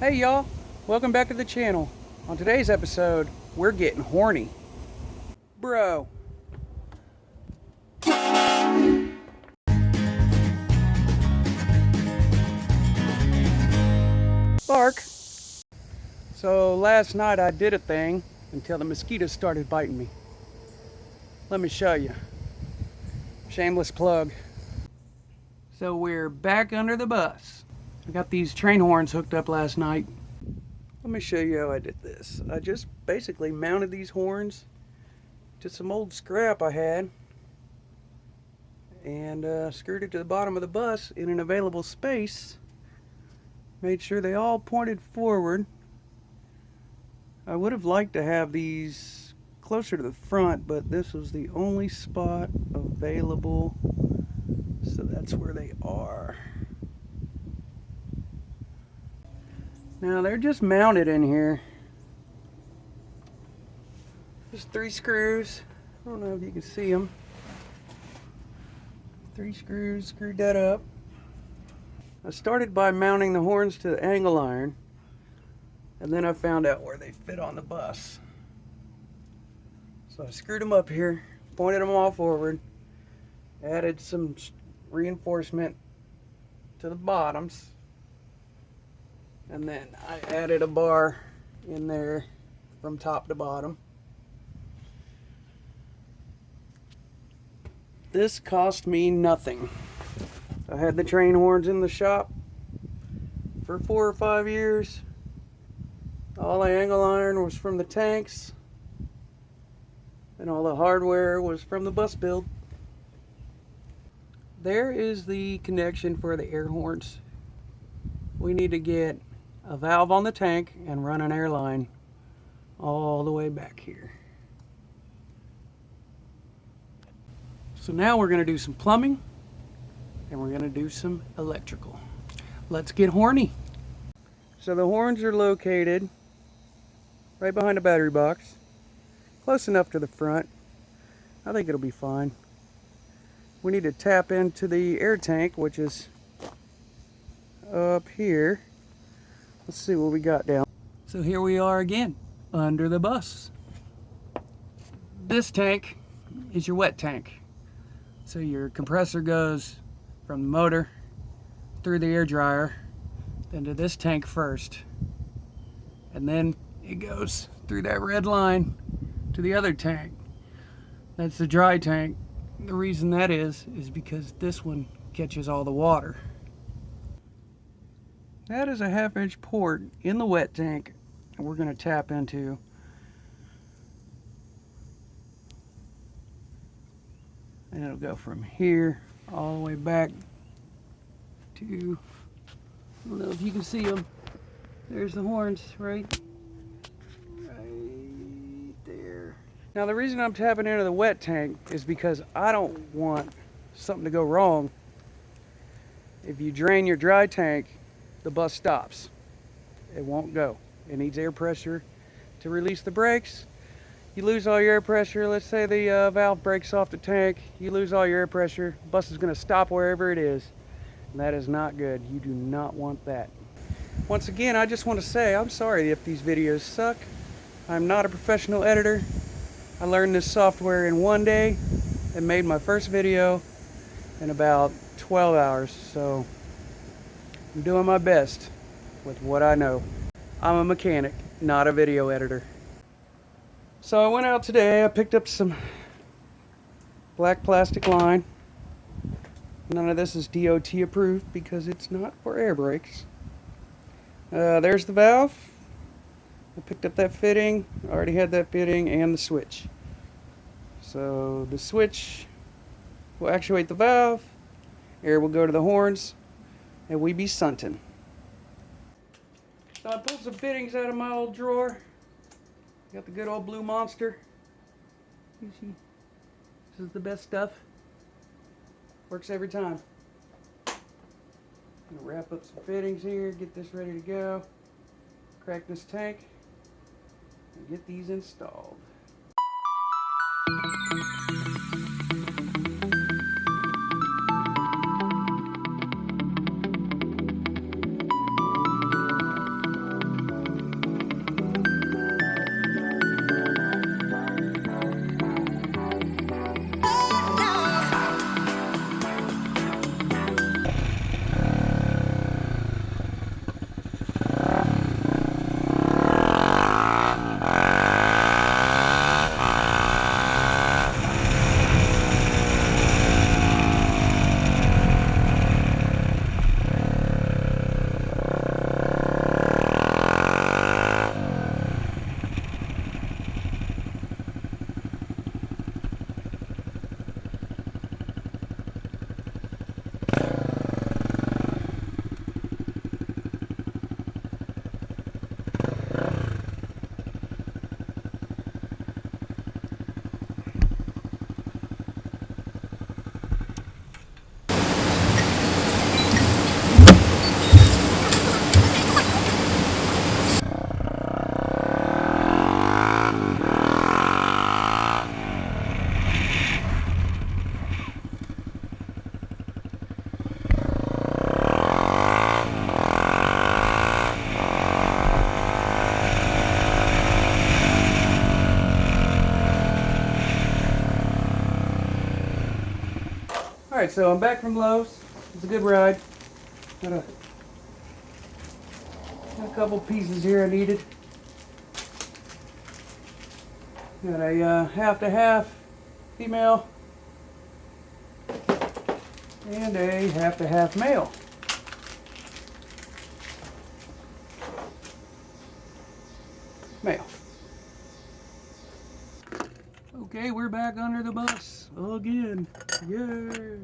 Hey y'all, welcome back to the channel. On today's episode, we're getting horny. Bro. Bark. So last night I did a thing until the mosquitoes started biting me. Let me show you. Shameless plug. So we're back under the bus. I got these train horns hooked up last night. Let me show you how I did this. I just basically mounted these horns to some old scrap I had and screwed it to the bottom of the bus in an available space. Made sure they all pointed forward. I would have liked to have these closer to the front, but this was the only spot available, so that's where they are. Now they're just mounted in here. Just 3 screws. I don't know if you can see them. 3 screws, screwed that up. I started by mounting the horns to the angle iron, and then I found out where they fit on the bus. So I screwed them up here, pointed them all forward, added some reinforcement to the bottoms, and then I added a bar in there from top to bottom. This cost me nothing. I had the train horns in the shop for 4 or 5 years. All the angle iron was from the tanks, and all the hardware was from the bus build. There is the connection for the air horns. We need to get a valve on the tank and run an air line all the way back here. So now we're going to do some plumbing and we're going to do some electrical. Let's get horny. So the horns are located right behind the battery box, close enough to the front. I think it'll be fine. We need to tap into the air tank, which is up here. Let's see what we got down. So here we are again, under the bus. This tank is your wet tank. So your compressor goes from the motor through the air dryer, then to this tank first. And then it goes through that red line to the other tank. That's the dry tank. The reason that is because this one catches all the water. That is a 1/2-inch port in the wet tank that we're going to tap into. And it'll go from here all the way back to, I don't know if you can see them. There's the horns right there. Now the reason I'm tapping into the wet tank is because I don't want something to go wrong. If you drain your dry tank, the bus stops. It won't go. It needs air pressure to release the brakes. You lose all your air pressure. Let's say the valve breaks off the tank. You lose all your air pressure. The bus is going to stop wherever it is. And that is not good. You do not want that. Once again, I just want to say I'm sorry if these videos suck. I'm not a professional editor. I learned this software in 1 day and made my first video in about 12 hours. So I'm doing my best with what I know. I'm a mechanic, not a video editor. So I went out today, I picked up some black plastic line. None of this is DOT approved because it's not for air brakes. There's the valve. I picked up that fitting, I already had that fitting, and the switch. So the switch will actuate the valve, air will go to the horns, and we be suntin'. So I pulled some fittings out of my old drawer. Got the good old blue monster. You see, this is the best stuff. Works every time. I'm gonna wrap up some fittings here, get this ready to go, crack this tank, and get these installed. Alright, so I'm back from Lowe's. It's a good ride. Got a couple pieces here I needed. Got a half to half female and a half to half male. Male. Okay, we're back under the bus again. Yeah.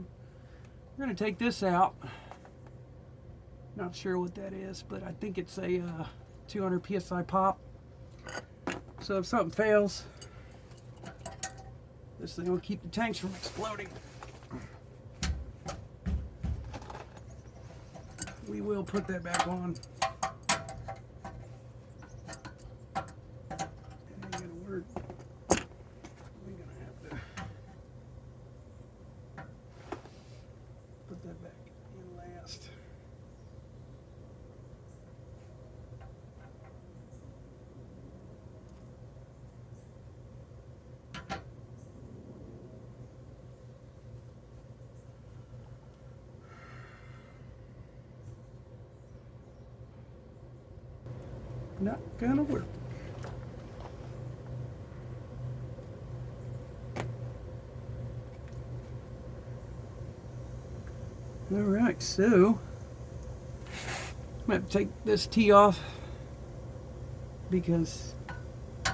We're gonna take this out. Not sure what that is, but I think it's a 200 psi pop. So if something fails, this thing will keep the tanks from exploding. We will put that back on. It ain't gonna work. We're gonna have to put that back in last. Not gonna work. All right, so I'm gonna have to take this tee off because it's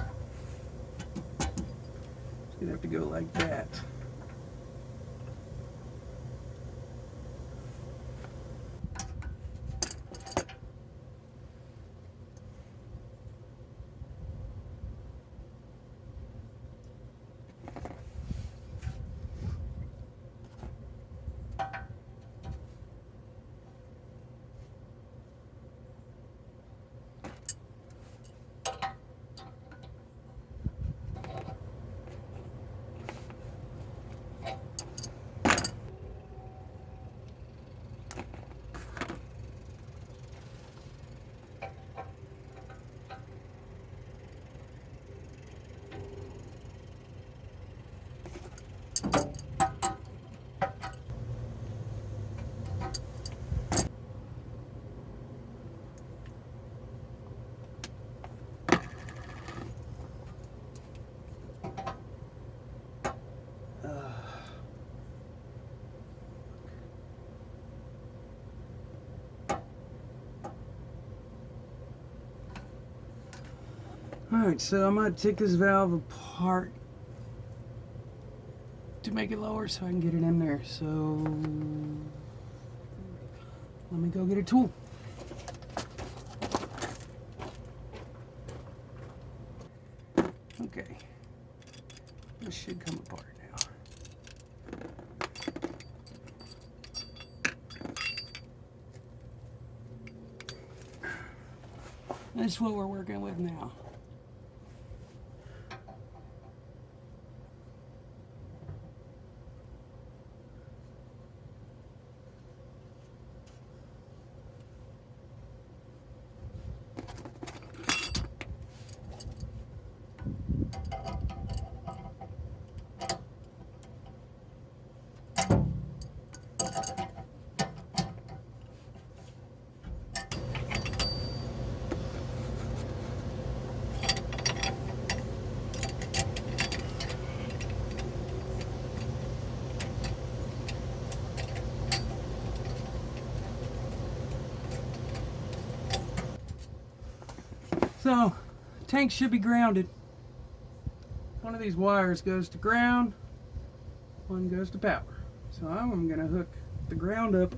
gonna have to go like that. Alright, so I'm going to take this valve apart to make it lower so I can get it in there. So let me go get a tool. Okay, this should come apart now. That's what we're working with now. So, tank should be grounded. One of these wires goes to ground, one goes to power. So I'm going to hook the ground up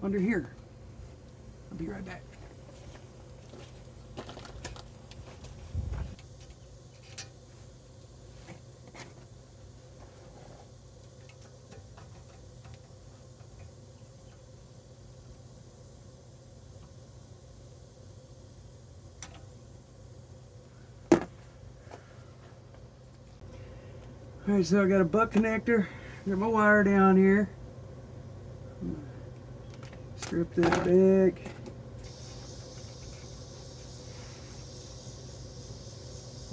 under here. I'll be right back. Alright, so I got a butt connector, got my wire down here. Strip this back.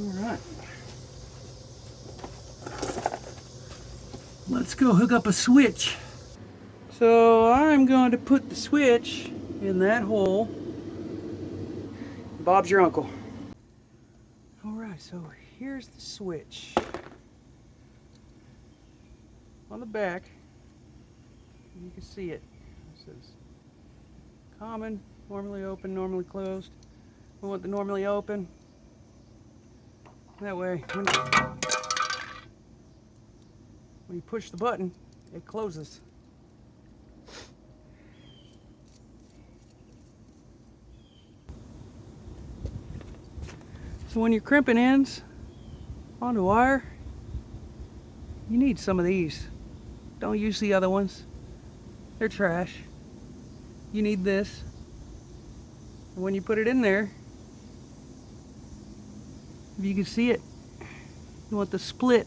Alright. Let's go hook up a switch. So I'm going to put the switch in that hole. Bob's your uncle. Alright, so here's the switch. On the back, you can see it. It says common, normally open, normally closed. We want the normally open. That way, when you push the button, it closes. So when you're crimping ends onto wire, you need some of these. Don't use the other ones. They're trash. You need this. And when you put it in there, if you can see it, you want the split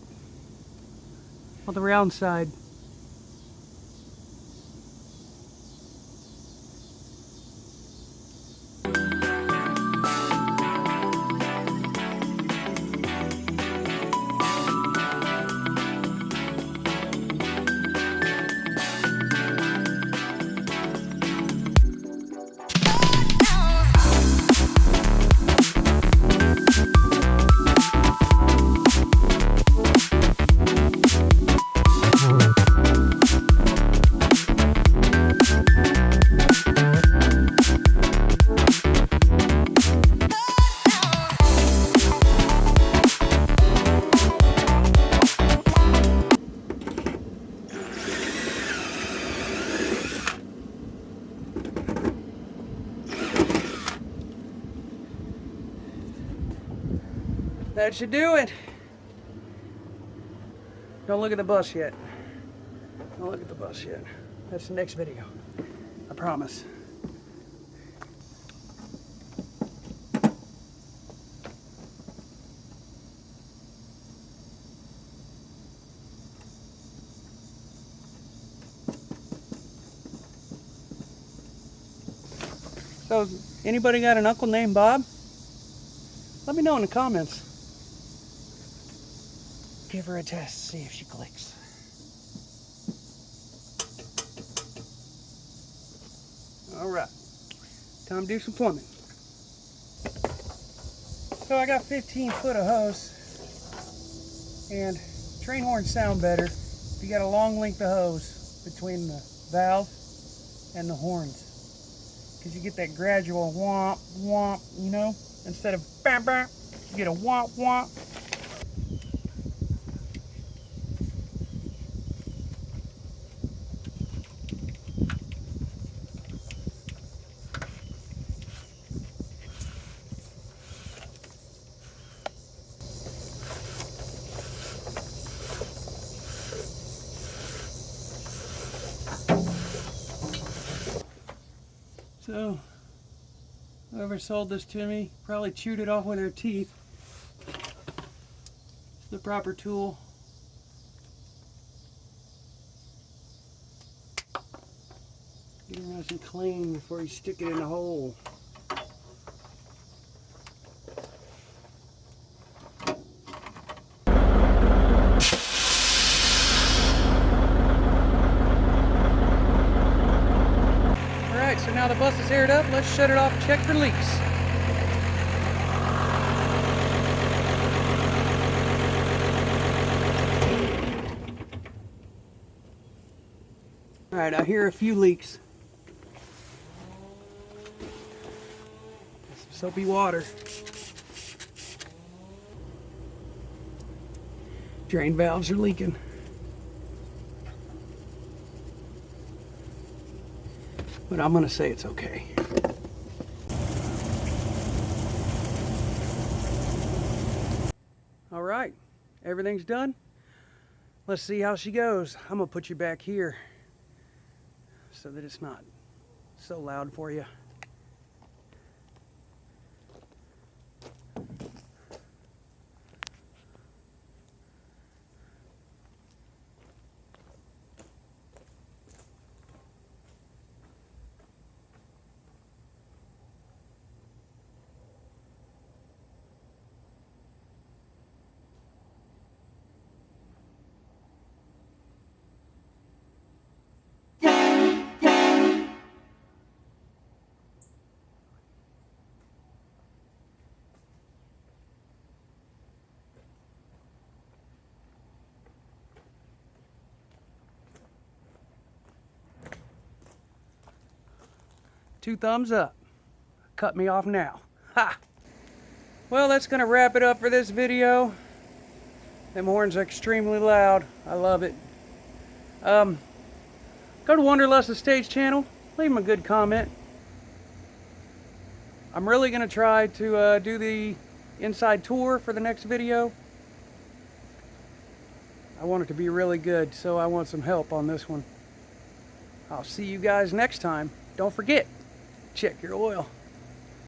on the round side. That should do it. Don't look at the bus yet. Don't look at the bus yet. That's the next video. I promise. So, anybody got an uncle named Bob? Let me know in the comments. Give her a test, see if she clicks. Alright, time to do some plumbing. So I got 15 foot of hose, and train horns sound better if you got a long length of hose between the valve and the horns. Because you get that gradual womp, womp, you know? Instead of bam, bam, you get a womp, womp. So, whoever sold this to me probably chewed it off with their teeth. It's the proper tool. Get it nice and clean before you stick it in the hole. Alright, so now the bus is aired up, let's shut it off and check for leaks. Alright, I hear a few leaks. Some soapy water. Drain valves are leaking. But I'm going to say it's okay. All right, everything's done. Let's see how she goes. I'm going to put you back here so that it's not so loud for you. 2 thumbs up. Cut me off now. Ha! Well, that's going to wrap it up for this video. Them horns are extremely loud. I love it. Go to Wanderlust's Stage channel. Leave him a good comment. I'm really going to try to do the inside tour for the next video. I want it to be really good, so I want some help on this one. I'll see you guys next time. Don't forget, check your oil.